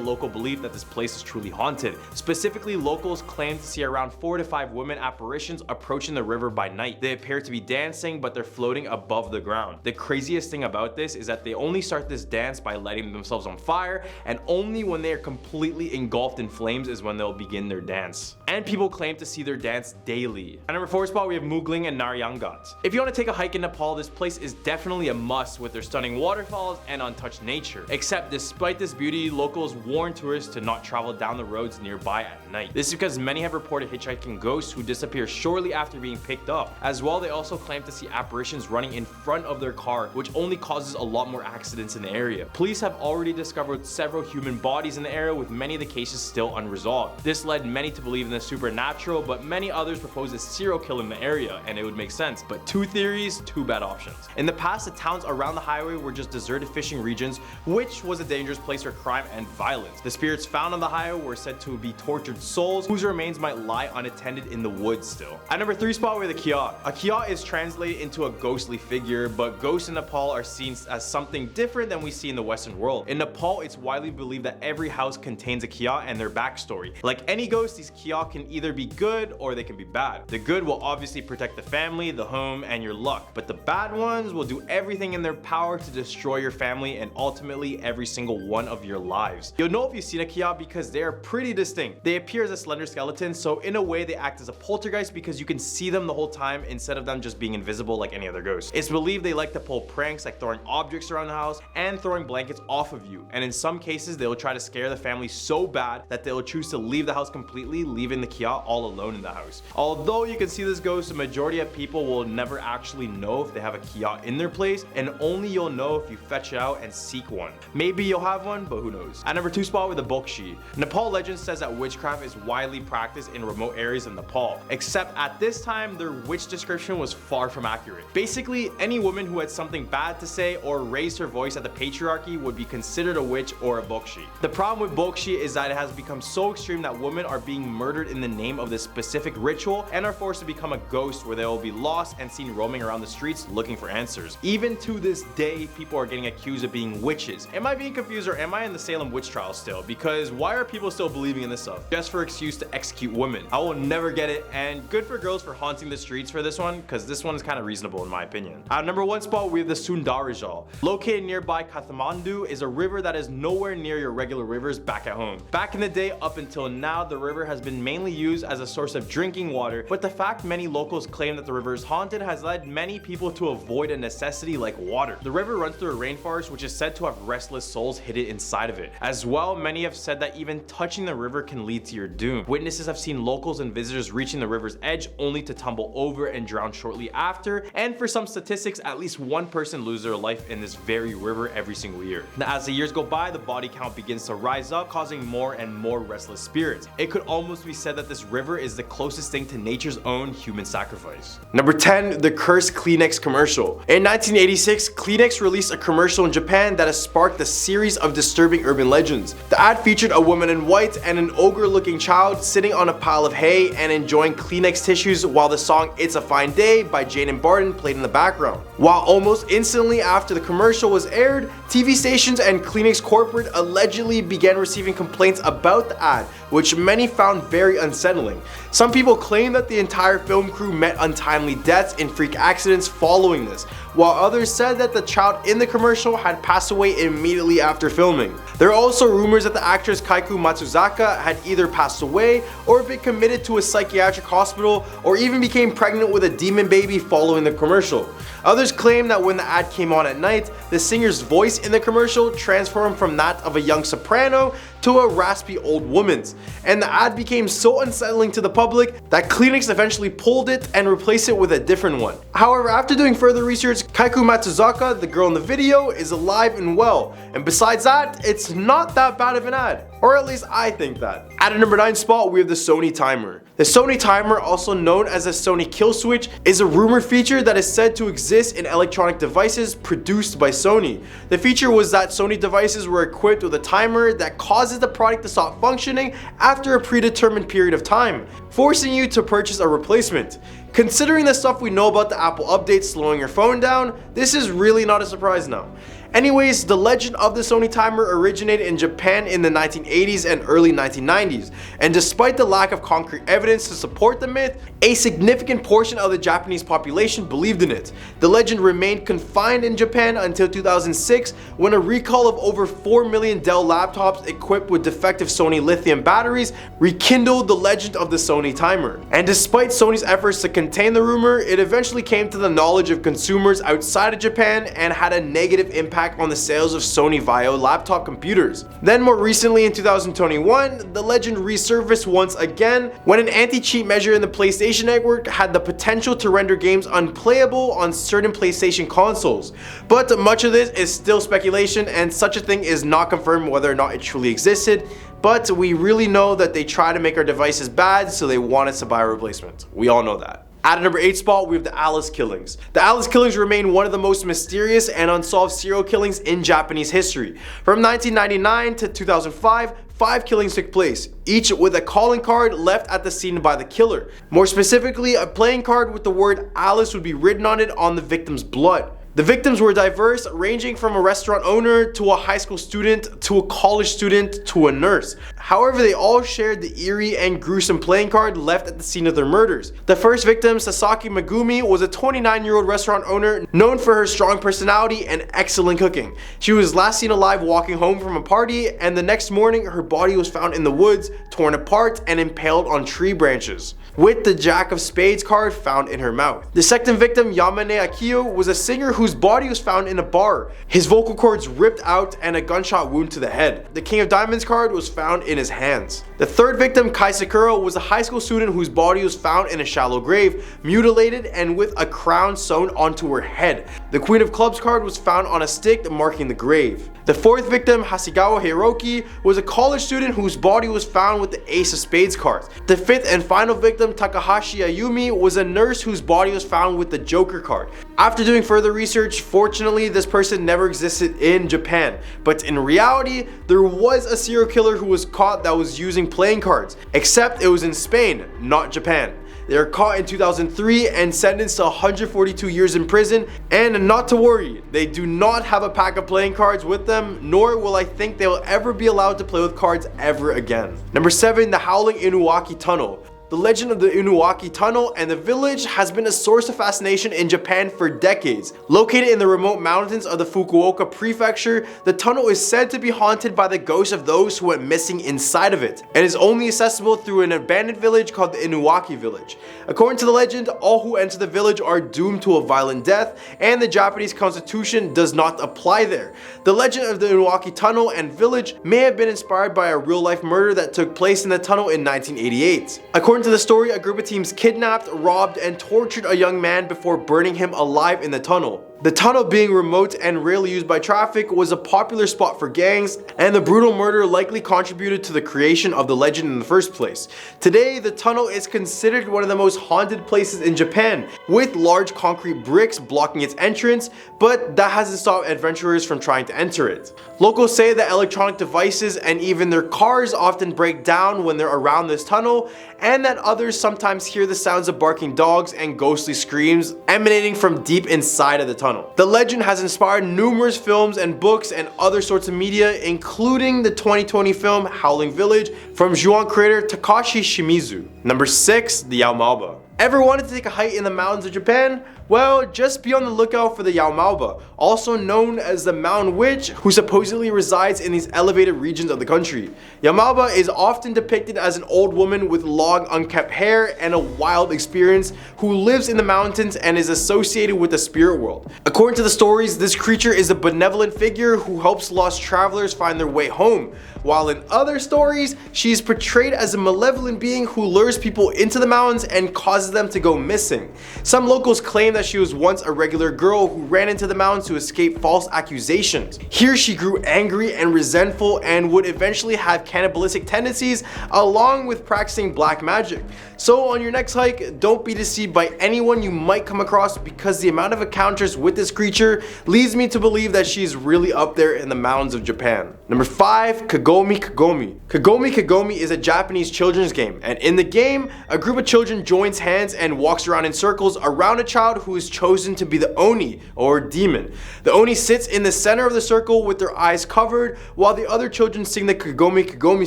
local belief that this place is truly haunted. Specifically, locals claim to see around 4 to 5 women apparitions approaching the river by night. They appear to be dancing, but they're floating above the ground. The craziest thing about this is that they only start this dance by lighting themselves on fire, and only when they are completely engulfed in flames is when they'll begin their dance. And people claim to see their dance daily. At number 4 spot, we have Mugling and Naryangat. If you want to take a hike in Nepal, this place is definitely a must with their stunning waterfalls and untouched nature. Except despite this beauty, locals warn tourists to not travel down the roads nearby at night. This is because many have reported hitchhiking ghosts who disappear shortly after being picked up. As well, they also claim to see apparitions running in front of their car, which only causes a lot more accidents in the area. Police have already discovered several human bodies in the area, with many of the cases still unresolved. This led many to believe in the supernatural, but many others propose a serial killer in the area, and it would make sense. But 2 theories, 2 bad options. In the past, the towns around the highway were just deserted fishing regions, which was a dangerous place for crime and violence. The spirits found on the highway were said to be tortured souls whose remains might lie unattended in the woods still. At number 3 spot, we have the Kiat. A Kiat is translated into a ghostly figure, but ghosts in Nepal are seen as something different than we see in the Western world. In Nepal, it's widely believed that every house contains a Kiat and their backstory. Like any ghost, these Kiat can either be good or they can be bad. The good will obviously protect the family, the home, and your luck, but the bad ones will do everything in their power to destroy your family and ultimately every single one of your lives. You'll know if you've seen a Kiat because they are pretty distinct. They appear as a slender skeleton, so in a way they act as a poltergeist because you can see them the whole time instead of them just being invisible like any other ghost. It's believed they like to pull pranks like throwing objects around the house and throwing blankets off of you, and in some cases they will try to scare the family so bad that they will choose to leave the house completely, leaving the Kiat all alone in the house. Although you can see this ghost, the majority of people will never actually know if they have a Kiat in their place, and only you'll know if you fetch it out and seek one. Maybe you'll have one, but who knows. At number 2 spot, with the Bokshi. Nepal legend says that witchcraft is widely practiced in remote areas of Nepal, except at this time their witch description was far from accurate. Basically, any woman who had something bad to say or raised her voice at the patriarchy would be considered a witch or a Bokshi. The problem with Bokshi is that it has become so extreme that women are being murdered in the name of this specific ritual and are forced to become a ghost, where they will be lost and seen roaming around the streets looking for answers. Even to this day, people are getting accused of being witches. Am I being confused, or am I in the Salem witch trial still? Because why are people still believing in bringing this up, just for excuse to execute women. I will never get it, and good for girls for haunting the streets for this one, because this one is kind of reasonable in my opinion. At number 1 spot, we have the Sundarijal. Located nearby Kathmandu is a river that is nowhere near your regular rivers back at home. Back in the day up until now, the river has been mainly used as a source of drinking water, but the fact many locals claim that the river is haunted has led many people to avoid a necessity like water. The river runs through a rainforest which is said to have restless souls hidden inside of it. As well, many have said that even touching the river can lead to your doom. Witnesses have seen locals and visitors reaching the river's edge only to tumble over and drown shortly after, and for some statistics, at least one person loses their life in this very river every single year. Now, as the years go by, the body count begins to rise up, causing more and more restless spirits. It could almost be said that this river is the closest thing to nature's own human sacrifice. Number 10, the cursed Kleenex commercial. In 1986, Kleenex released a commercial in Japan that has sparked a series of disturbing urban legends. The ad featured a woman in white and an ogre-looking child sitting on a pile of hay and enjoying Kleenex tissues while the song It's a Fine Day by Jane and Barton played in the background. While almost instantly after the commercial was aired, TV stations and Kleenex corporate allegedly began receiving complaints about the ad, which many found very unsettling. Some people claim that the entire film crew met untimely deaths in freak accidents following this, while others said that the child in the commercial had passed away immediately after filming. There are also rumors that the actress Kaiku Matsuzaka had either passed away or been committed to a psychiatric hospital or even became pregnant with a demon baby following the commercial. Others claim that when the ad came on at night, the singer's voice in the commercial transformed from that of a young soprano to a raspy old woman's, and the ad became so unsettling to the public that Kleenex eventually pulled it and replaced it with a different one. However, after doing further research, Kaiku Matsuzaka, the girl in the video, is alive and well, and besides that, it's not that bad of an ad. Or at least I think that. At a number 9 spot, we have the Sony timer. The Sony timer, also known as the Sony kill switch, is a rumored feature that is said to exist in electronic devices produced by Sony. The feature was that Sony devices were equipped with a timer that causes the product to stop functioning after a predetermined period of time, forcing you to purchase a replacement. Considering the stuff we know about the Apple updates slowing your phone down, this is really not a surprise now. Anyways, the legend of the Sony timer originated in Japan in the 1980s and early 1990s, and despite the lack of concrete evidence to support the myth, a significant portion of the Japanese population believed in it. The legend remained confined in Japan until 2006, when a recall of over 4 million Dell laptops equipped with defective Sony lithium batteries rekindled the legend of the Sony timer. And despite Sony's efforts to contain the rumor, it eventually came to the knowledge of consumers outside of Japan and had a negative impact on the sales of Sony Vaio laptop computers. Then more recently in 2021, the legend resurfaced once again when an anti-cheat measure in the PlayStation Network had the potential to render games unplayable on certain PlayStation consoles. But much of this is still speculation, and such a thing is not confirmed whether or not it truly existed. But we really know that they try to make our devices bad, so they want us to buy a replacement. We all know that. At a number 8 spot, we have the Alice killings. The Alice killings remain one of the most mysterious and unsolved serial killings in Japanese history. From 1999 to 2005, 5 killings took place, each with a calling card left at the scene by the killer. More specifically, a playing card with the word Alice would be written on it on the victim's blood. The victims were diverse, ranging from a restaurant owner to a high school student to a college student to a nurse. However, they all shared the eerie and gruesome playing card left at the scene of their murders. The first victim, Sasaki Megumi, was a 29-year-old restaurant owner known for her strong personality and excellent cooking. She was last seen alive walking home from a party, and the next morning her body was found in the woods, torn apart and impaled on tree branches, with the Jack of Spades card found in her mouth. The second victim, Yamane Akio, was a singer whose body was found in a bar, his vocal cords ripped out and a gunshot wound to the head. The King of Diamonds card was found in his hands. The third victim, Kai Sakura, was a high school student whose body was found in a shallow grave, mutilated and with a crown sewn onto her head. The Queen of Clubs card was found on a stick marking the grave. The fourth victim, Hasegawa Hiroki, was a college student whose body was found with the Ace of Spades cards. The fifth and final victim, Takahashi Ayumi, was a nurse whose body was found with the Joker card. After doing further research, fortunately this person never existed in Japan, but in reality there was a serial killer who was caught that was using playing cards, except it was in Spain, not Japan. They are caught in 2003 and sentenced to 142 years in prison. And not to worry, they do not have a pack of playing cards with them, nor will I think they will ever be allowed to play with cards ever again. Number 7, the Howling Inuwaki Tunnel. The legend of the Inuwaki Tunnel and the village has been a source of fascination in Japan for decades. Located in the remote mountains of the Fukuoka prefecture, the tunnel is said to be haunted by the ghosts of those who went missing inside of it, and is only accessible through an abandoned village called the Inuwaki village. According to the legend, all who enter the village are doomed to a violent death, and the Japanese constitution does not apply there. The legend of the Inuwaki Tunnel and village may have been inspired by a real-life murder that took place in the tunnel in 1988. According to the story, a group of teens kidnapped, robbed, and tortured a young man before burning him alive in the tunnel. The tunnel, being remote and rarely used by traffic, was a popular spot for gangs, and the brutal murder likely contributed to the creation of the legend in the first place. Today, the tunnel is considered one of the most haunted places in Japan, with large concrete bricks blocking its entrance, but that hasn't stopped adventurers from trying to enter it. Locals say that electronic devices and even their cars often break down when they're around this tunnel, and that others sometimes hear the sounds of barking dogs and ghostly screams emanating from deep inside of the tunnel. The legend has inspired numerous films and books and other sorts of media, including the 2020 film Howling Village from Ju-on creator Takashi Shimizu. Number 6, the Yaomaoba. Ever wanted to take a hike in the mountains of Japan? Well, just be on the lookout for the Yaomaoba, also known as the Mountain Witch, who supposedly resides in these elevated regions of the country. Yaomaoba is often depicted as an old woman with long unkept hair and a wild experience who lives in the mountains and is associated with the spirit world. According to the stories, this creature is a benevolent figure who helps lost travelers find their way home, while in other stories, she is portrayed as a malevolent being who lures people into the mountains and causes them to go missing. Some locals claim that she was once a regular girl who ran into the mountains to escape false accusations. Here she grew angry and resentful and would eventually have cannibalistic tendencies along with practicing black magic. So on your next hike, don't be deceived by anyone you might come across, because the amount of encounters with this creature leads me to believe that she is really up there in the mountains of Japan. Number 5, Kagome Kagome. Kagome Kagome is a Japanese children's game, and in the game, a group of children joins hands and walks around in circles around a child who is chosen to be the Oni, or demon. The Oni sits in the center of the circle with their eyes covered, while the other children sing the Kagome Kagome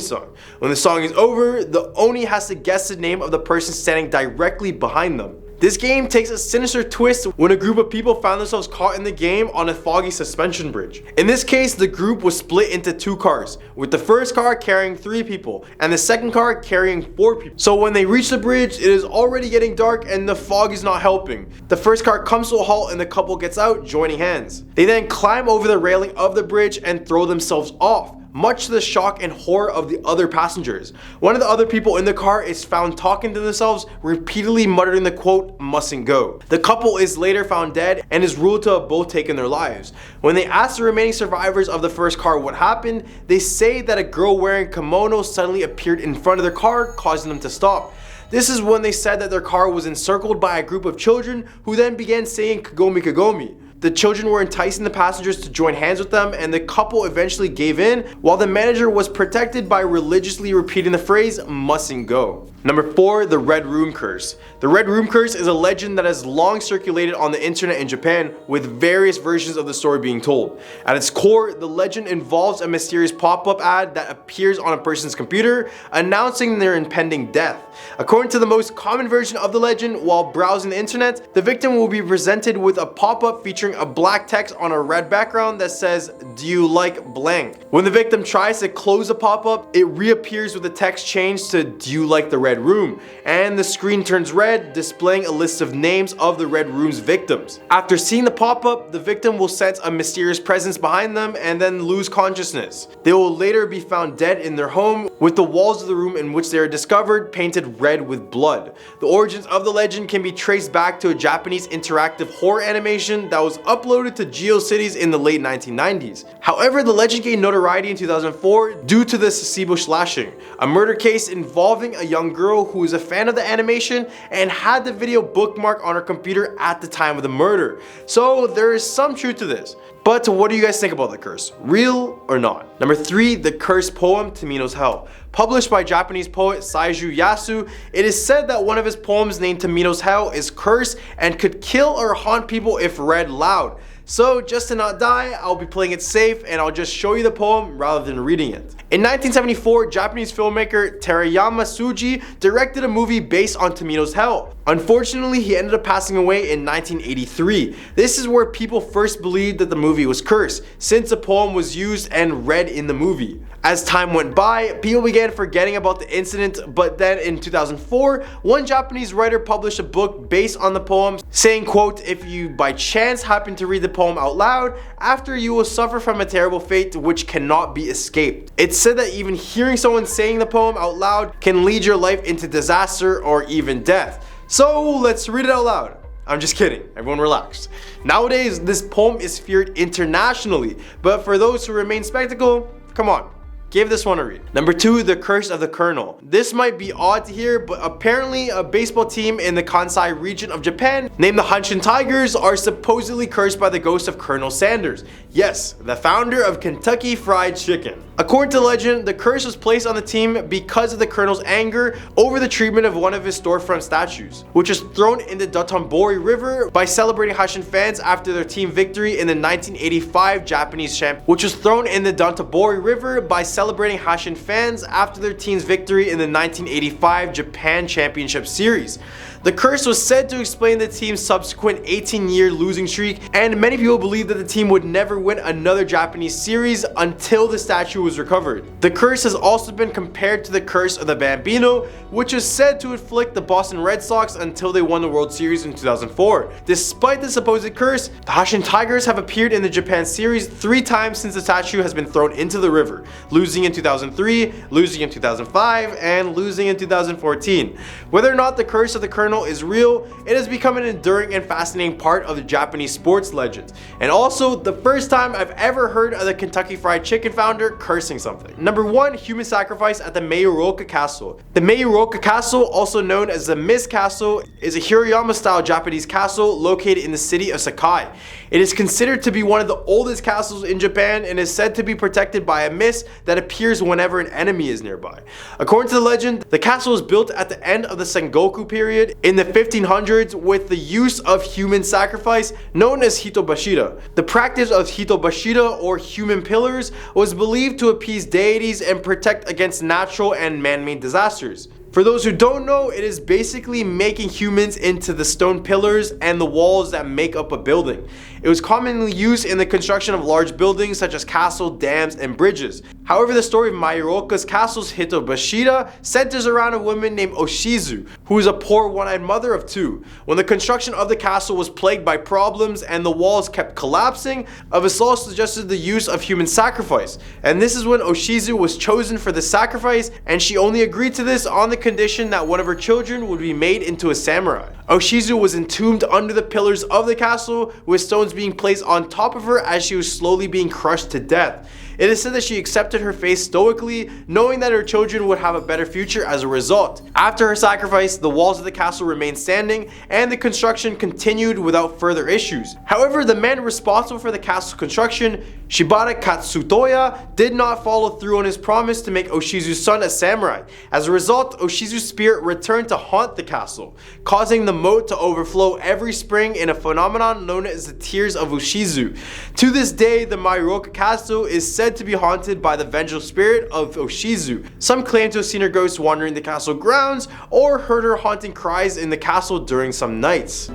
song. When the song is over, the Oni has to guess the name of the person standing directly behind them. This game takes a sinister twist when a group of people found themselves caught in the game on a foggy suspension bridge. In this case, the group was split into 2 cars, with the first car carrying 3 people and the second car carrying 4 people. So when they reach the bridge, it is already getting dark and the fog is not helping. The first car comes to a halt and the couple gets out, joining hands. They then climb over the railing of the bridge and throw themselves off, much to the shock and horror of the other passengers. One of the other people in the car is found talking to themselves, repeatedly muttering the quote, "mustn't go." The couple is later found dead and is ruled to have both taken their lives. When they ask the remaining survivors of the first car what happened, they say that a girl wearing kimono suddenly appeared in front of their car, causing them to stop. This is when they said that their car was encircled by a group of children who then began saying Kagome Kagome. The children were enticing the passengers to join hands with them, and the couple eventually gave in, while the manager was protected by religiously repeating the phrase, "mustn't go." Number 4, the Red Room Curse. The Red Room Curse is a legend that has long circulated on the internet in Japan, with various versions of the story being told. At its core, the legend involves a mysterious pop-up ad that appears on a person's computer, announcing their impending death. According to the most common version of the legend, while browsing the internet, the victim will be presented with a pop-up featuring a black text on a red background that says, "Do you like blank?" When the victim tries to close the pop-up, it reappears with the text changed to "Do you like the red room?" and the screen turns red, displaying a list of names of the red room's victims. After seeing the pop-up, the victim will sense a mysterious presence behind them and then lose consciousness. They will later be found dead in their home, with the walls of the room in which they are discovered painted red with blood. The origins of the legend can be traced back to a Japanese interactive horror animation that was uploaded to GeoCities in the late 1990s. However, the legend gained notoriety in 2004 due to the Sasebo slashing, a murder case involving a young girl who was a fan of the animation and had the video bookmarked on her computer at the time of the murder. So there is some truth to this. But what do you guys think about the curse? Real or not? Number 3, the cursed poem Tamino's Hell. Published by Japanese poet Seiju Yasu, it is said that one of his poems named Tamino's Hell is cursed and could kill or haunt people if read loud. So just to not die, I'll be playing it safe and I'll just show you the poem rather than reading it. In 1974, Japanese filmmaker Terayama Tsuji directed a movie based on Tamino's Hell. Unfortunately, he ended up passing away in 1983. This is where people first believed that the movie was cursed, since the poem was used and read in the movie. As time went by, people began forgetting about the incident, but then in 2004, one Japanese writer published a book based on the poem, saying, quote, "If you by chance happen to read the poem out loud, after you will suffer from a terrible fate which cannot be escaped." It's said that even hearing someone saying the poem out loud can lead your life into disaster or even death. So let's read it out loud. I'm just kidding, everyone relax. Nowadays, this poem is feared internationally, but for those who remain skeptical, come on. Give this one a read. Number 2, the curse of the Colonel. This might be odd to hear, but apparently a baseball team in the Kansai region of Japan named the Hanshin Tigers are supposedly cursed by the ghost of Colonel Sanders. Yes, the founder of Kentucky Fried Chicken. According to legend, the curse was placed on the team because of the Colonel's anger over the treatment of one of his storefront statues, which was thrown in the Dotonbori River by celebrating Hanshin fans after their team victory in the 1985 Japanese Championship, which was thrown in the Dotonbori River by celebrating Hanshin fans after their team's victory in the 1985 Japan Championship Series. The curse was said to explain the team's subsequent 18-year losing streak, and many people believe that the team would never win another Japanese series until the statue was recovered. The curse has also been compared to the curse of the Bambino, which is said to afflict the Boston Red Sox until they won the World Series in 2004. Despite the supposed curse, the Hanshin Tigers have appeared in the Japan Series 3 times since the statue has been thrown into the river, losing in 2003, losing in 2005, and losing in 2014. Whether or not the curse of the Colonel is real, it has become an enduring and fascinating part of the Japanese sports legends, and also the first time I've ever heard of the Kentucky Fried Chicken founder cursing something. Number 1, human sacrifice at the Meiuroka Castle. The Meiuroka Castle, also known as the Mist Castle, is a Hirayama-style Japanese castle located in the city of Sakai. It is considered to be one of the oldest castles in Japan and is said to be protected by a mist that appears whenever an enemy is nearby. According to the legend, the castle was built at the end of the Sengoku period in the 1500s with the use of human sacrifice known as hitobashira. The practice of hitobashira, or human pillars, was believed to appease deities and protect against natural and man-made disasters. For those who don't know, it is basically making humans into the stone pillars and the walls that make up a building. It was commonly used in the construction of large buildings such as castles, dams, and bridges. However, the story of Meiuroka's castle's Hitobashira centers around a woman named Oshizu, who is a poor one-eyed mother of 2. When the construction of the castle was plagued by problems and the walls kept collapsing, a vassal suggested the use of human sacrifice. And this is when Oshizu was chosen for the sacrifice, and she only agreed to this on the condition that one of her children would be made into a samurai. Oshizu was entombed under the pillars of the castle, with stones being placed on top of her as she was slowly being crushed to death. It is said that she accepted her fate stoically, knowing that her children would have a better future as a result. After her sacrifice, the walls of the castle remained standing, and the construction continued without further issues. However, the man responsible for the castle's construction, Shibata Katsutoya, did not follow through on his promise to make Oshizu's son a samurai. As a result, Oshizu's spirit returned to haunt the castle, causing the moat to overflow every spring in a phenomenon known as the Tears of Oshizu. To this day, the Meiuroka Castle is said to be haunted by the vengeful spirit of Oshizu. Some claim to have seen her ghost wandering the castle grounds or heard her haunting cries in the castle during some nights.